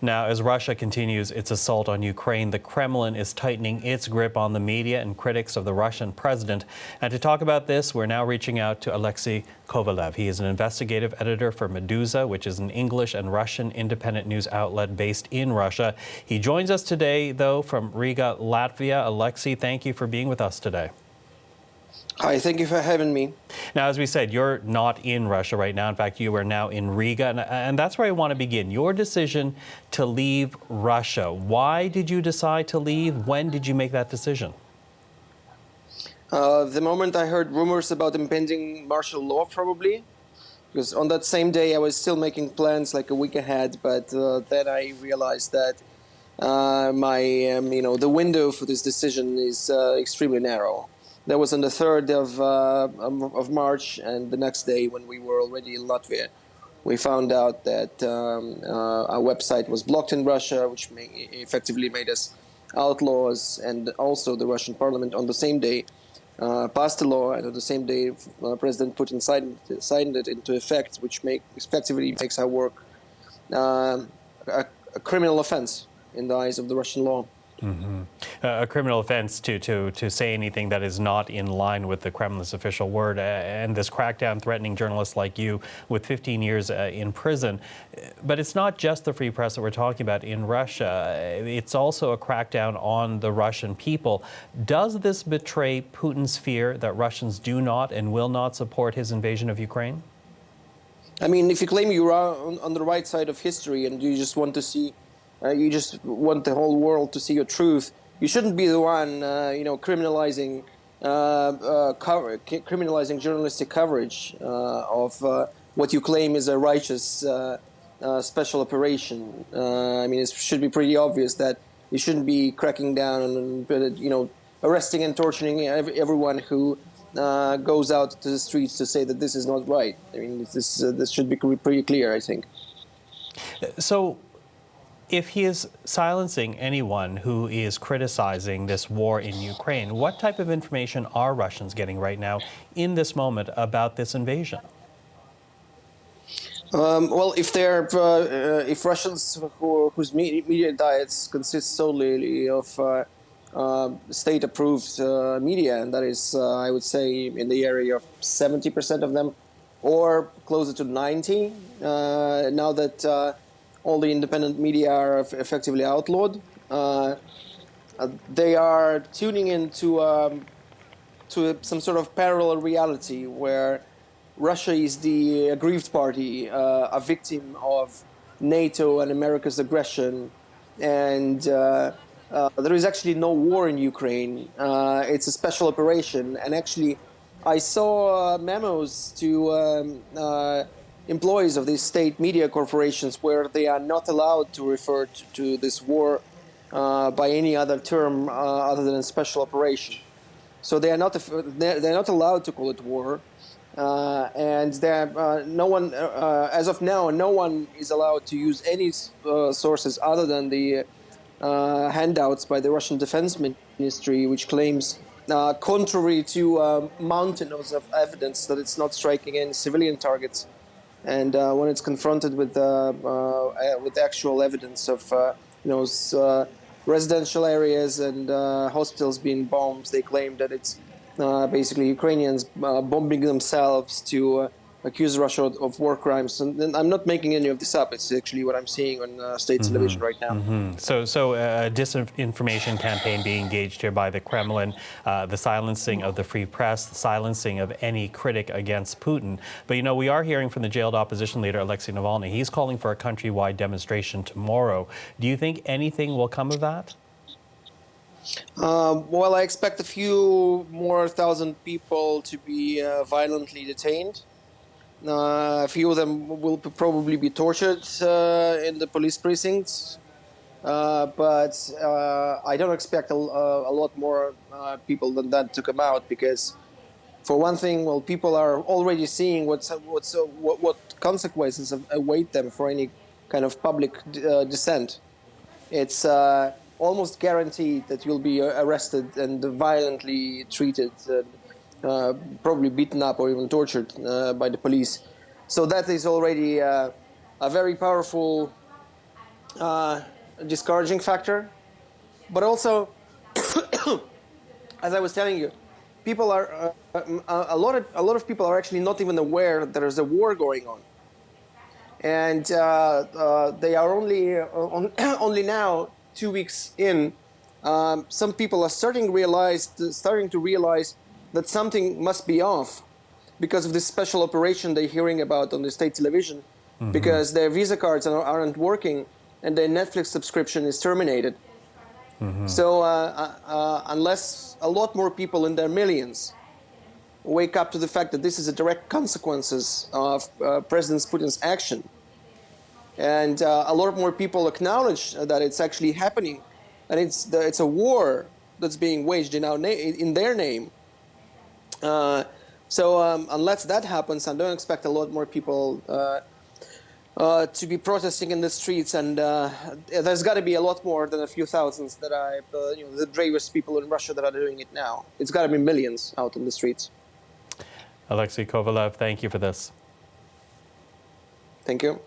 Now, as Russia continues its assault on Ukraine, the Kremlin is tightening its grip on the media and critics of the Russian president. And to talk about this, we're now reaching out to Alexey Kovalev. He is an investigative editor for Meduza, which is an English and Russian independent news outlet based in Russia. He joins us today, though, from Riga, Latvia. Alexey, thank you for being with us today. Hi, thank you for having me. Now, as we said, you're not in Russia right now. In fact, you are now in Riga, and that's where I want to begin. Your decision to leave Russia. Why did you decide to leave? When did you make that decision? The moment I heard rumors about impending martial law, probably, because on that same day I was still making plans like a week ahead, but then I realized that the window for this decision is extremely narrow. That was on the 3rd of March, and the next day, when we were already in Latvia, we found out that our website was blocked in Russia, which effectively made us outlaws, and also the Russian parliament on the same day passed a law, and on the same day President Putin signed it into effect, which effectively makes our work a criminal offense in the eyes of the Russian law. Mm-hmm. A criminal offense to say anything that is not in line with the Kremlin's official word, and this crackdown threatening journalists like you with 15 years in prison. But it's not just the free press that we're talking about in Russia. It's also a crackdown on the Russian people. Does this betray Putin's fear that Russians do not and will not support his invasion of Ukraine? I mean, if you claim you are on the right side of history and you just want to see you just want the whole world to see your truth, you shouldn't be the one, criminalizing journalistic coverage of what you claim is a righteous special operation. It should be pretty obvious that you shouldn't be cracking down and, arresting and torturing everyone who goes out to the streets to say that this is not right. I mean, this should be pretty clear, I think. So, if he is silencing anyone who is criticizing this war in Ukraine, what type of information are Russians getting right now in this moment about this invasion? Well, if Russians whose media diets consist solely of state-approved media, and that is, I would say, in the area of 70% of them, or closer to 90, now that all the independent media are effectively outlawed. They are tuning into some sort of parallel reality where Russia is the aggrieved party, a victim of NATO and America's aggression, and there is actually no war in Ukraine. It's a special operation, and actually, I saw memos to employees of these state media corporations where they are not allowed to refer to this war by any other term other than a special operation. So they're not allowed to call it war, and no one, as of now, no one is allowed to use any sources other than the handouts by the Russian Defense Ministry, which claims, contrary to mountains of evidence, that it's not striking any civilian targets. And when it's confronted with actual evidence of residential areas and hospitals being bombed, they claim that it's basically Ukrainians bombing themselves to accuse Russia of war crimes. And I'm not making any of this up. It's actually what I'm seeing on state television right now. So a disinformation campaign being engaged here by the Kremlin, the silencing of the free press, the silencing of any critic against Putin. But, we are hearing from the jailed opposition leader, Alexei Navalny. He's calling for a countrywide demonstration tomorrow. Do you think anything will come of that? Well, I expect a few more thousand people to be violently detained. A few of them will probably be tortured in the police precincts, but I don't expect a lot more people than that to come out, because, for one thing, well, people are already seeing what consequences await them for any kind of public dissent. It's almost guaranteed that you'll be arrested and violently treated, probably beaten up or even tortured by the police. So that is already a very powerful discouraging factor. But also, as I was telling you, people are a lot of people are actually not even aware that there's a war going on, and they are only now 2 weeks in. Some people are starting to realize that something must be off because of this special operation they're hearing about on the state television, because their Visa cards aren't working and their Netflix subscription is terminated. So unless a lot more people in their millions wake up to the fact that this is a direct consequences of President Putin's action, and a lot more people acknowledge that it's actually happening, and it's a war that's being waged in their name. So unless that happens, I don't expect a lot more people to be protesting in the streets, and there's got to be a lot more than a few thousands that the bravest people in Russia that are doing it now. It's got to be millions out in the streets. Alexey Kovalev, thank you for this. Thank you.